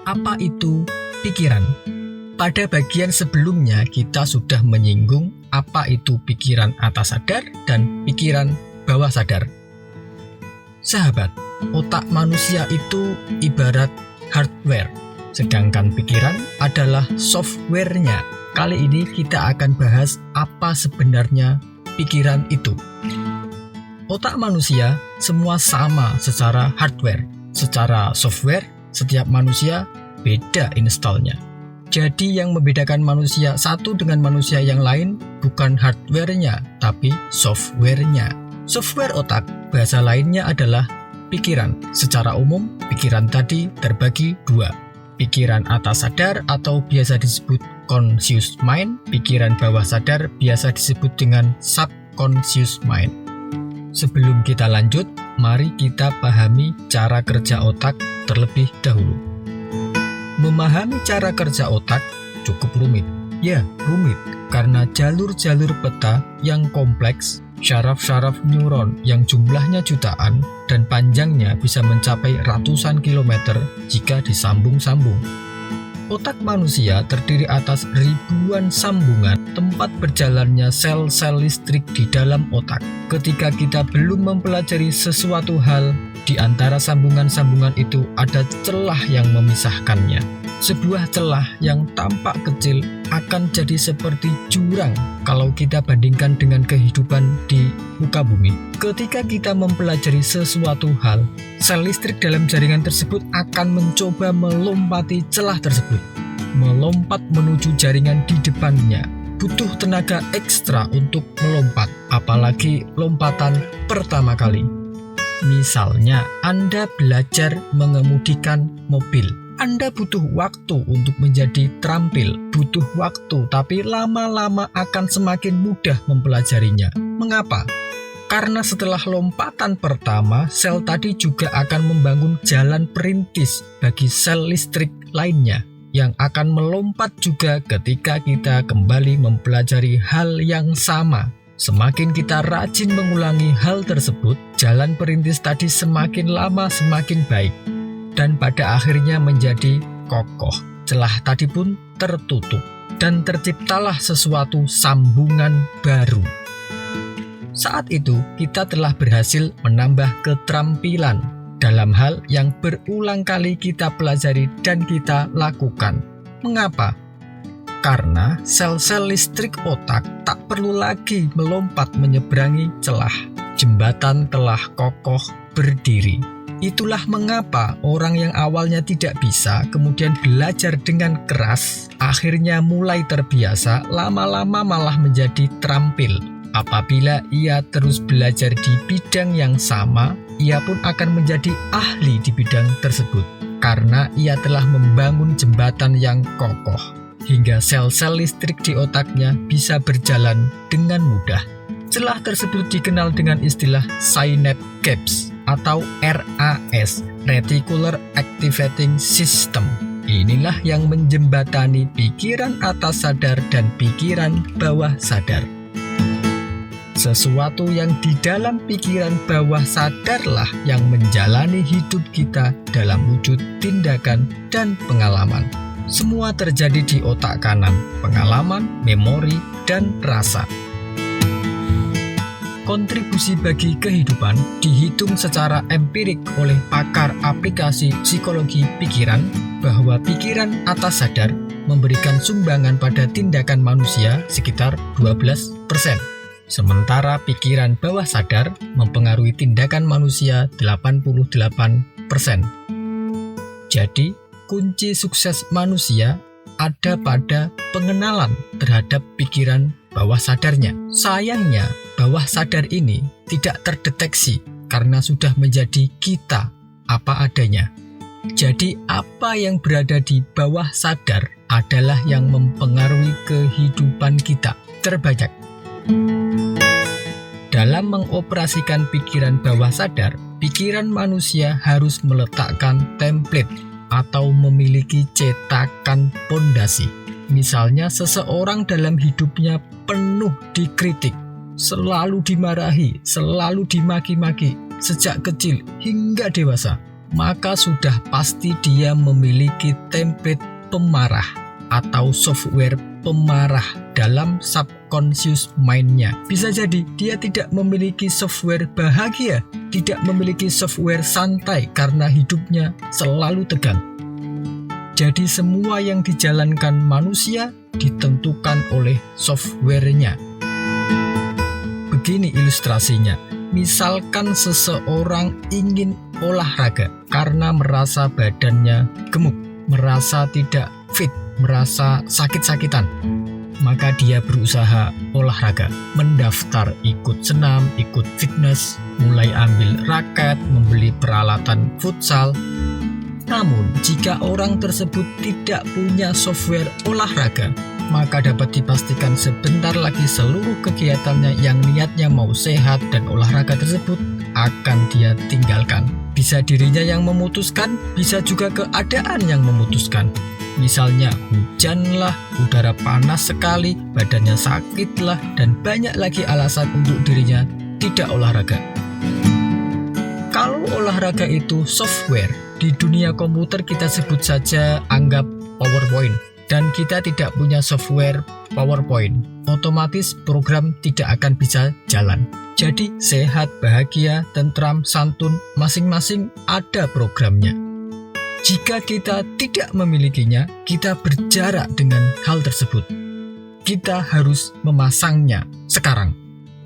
Apa itu pikiran? Pada bagian sebelumnya kita sudah menyinggung apa itu pikiran atas sadar dan pikiran bawah sadar. Sahabat, otak manusia itu ibarat hardware, sedangkan pikiran adalah software-nya. Kali ini kita akan bahas apa sebenarnya pikiran itu. Otak manusia semua sama secara hardware. Secara software, setiap manusia beda installnya. Jadi yang membedakan manusia satu dengan manusia yang lain bukan hardware-nya, tapi software-nya. Software otak, bahasa lainnya adalah pikiran. Secara umum, pikiran tadi terbagi dua. Pikiran atas sadar atau biasa disebut conscious mind, pikiran bawah sadar biasa disebut dengan subconscious mind. Sebelum kita lanjut, mari kita pahami cara kerja otak terlebih dahulu. Memahami cara kerja otak cukup rumit. Ya, rumit karena jalur-jalur peta yang kompleks, syaraf-syaraf neuron yang jumlahnya jutaan, dan panjangnya bisa mencapai ratusan kilometer jika disambung-sambung. Otak manusia terdiri atas ribuan sambungan tempat berjalannya sel-sel listrik di dalam otak. Ketika kita belum mempelajari sesuatu hal, di antara sambungan-sambungan itu ada celah yang memisahkannya. Sebuah celah yang tampak kecil akan jadi seperti jurang kalau kita bandingkan dengan kehidupan di muka bumi. Ketika kita mempelajari sesuatu hal, sel listrik dalam jaringan tersebut akan mencoba melompati celah tersebut, melompat menuju jaringan di depannya. Butuh tenaga ekstra untuk melompat, apalagi lompatan pertama kali. Misalnya, Anda belajar mengemudikan mobil. Anda butuh waktu untuk menjadi terampil, butuh waktu, tapi lama-lama akan semakin mudah mempelajarinya. Mengapa? Karena setelah lompatan pertama, sel tadi juga akan membangun jalan perintis bagi sel listrik lainnya, yang akan melompat juga ketika kita kembali mempelajari hal yang sama. Semakin kita rajin mengulangi hal tersebut, jalan perintis tadi semakin lama semakin baik, dan pada akhirnya menjadi kokoh. Celah tadi pun tertutup, dan terciptalah sesuatu sambungan baru. Saat itu, kita telah berhasil menambah keterampilan dalam hal yang berulang kali kita pelajari dan kita lakukan. Mengapa? Karena sel-sel listrik otak tak perlu lagi melompat menyeberangi celah. Jembatan telah kokoh berdiri. Itulah mengapa orang yang awalnya tidak bisa, kemudian belajar dengan keras, akhirnya mulai terbiasa, lama-lama malah menjadi terampil. Apabila ia terus belajar di bidang yang sama, ia pun akan menjadi ahli di bidang tersebut, karena ia telah membangun jembatan yang kokoh, hingga sel-sel listrik di otaknya bisa berjalan dengan mudah. Celah tersebut dikenal dengan istilah synapse gaps atau RAS, Reticular Activating System. Inilah yang menjembatani pikiran atas sadar dan pikiran bawah sadar. Sesuatu yang di dalam pikiran bawah sadarlah yang menjalani hidup kita dalam wujud tindakan dan pengalaman. Semua terjadi di otak kanan, pengalaman, memori, dan rasa. Kontribusi bagi kehidupan dihitung secara empirik oleh pakar aplikasi psikologi pikiran bahwa pikiran atas sadar memberikan sumbangan pada tindakan manusia sekitar 12%. Sementara pikiran bawah sadar mempengaruhi tindakan manusia 88%. Jadi, kunci sukses manusia ada pada pengenalan terhadap pikiran bawah sadarnya. Sayangnya, bawah sadar ini tidak terdeteksi karena sudah menjadi kita apa adanya. Jadi, apa yang berada di bawah sadar adalah yang mempengaruhi kehidupan kita. Terbanyak. Dalam mengoperasikan pikiran bawah sadar, pikiran manusia harus meletakkan template atau memiliki cetakan pondasi. Misalnya seseorang dalam hidupnya penuh dikritik, selalu dimarahi, selalu dimaki-maki, sejak kecil hingga dewasa. maka sudah pasti dia memiliki template pemarah atau software pemarah dalam subconscious mind-nya. Bisa jadi dia tidak memiliki software bahagia, tidak memiliki software santai karena hidupnya selalu tegang. Jadi semua yang dijalankan manusia ditentukan oleh software-nya. Begini ilustrasinya. Misalkan seseorang ingin olahraga karena merasa badannya gemuk, merasa tidak fit, merasa sakit-sakitan, maka dia berusaha olahraga, mendaftar ikut senam, ikut fitness, mulai ambil raket, membeli peralatan futsal. Namun, jika orang tersebut tidak punya software olahraga, maka dapat dipastikan sebentar lagi seluruh kegiatannya yang niatnya mau sehat dan olahraga tersebut akan dia tinggalkan. Bisa dirinya yang memutuskan, bisa juga keadaan yang memutuskan. Misalnya hujanlah, udara panas sekali, badannya sakitlah, dan banyak lagi alasan untuk dirinya tidak olahraga. Kalau olahraga itu software, di dunia komputer kita sebut saja anggap PowerPoint, dan kita tidak punya software PowerPoint, otomatis program tidak akan bisa jalan. Jadi sehat, bahagia, tentram, santun, masing-masing ada programnya. Jika kita tidak memilikinya, kita berjarak dengan hal tersebut. Kita harus memasangnya sekarang.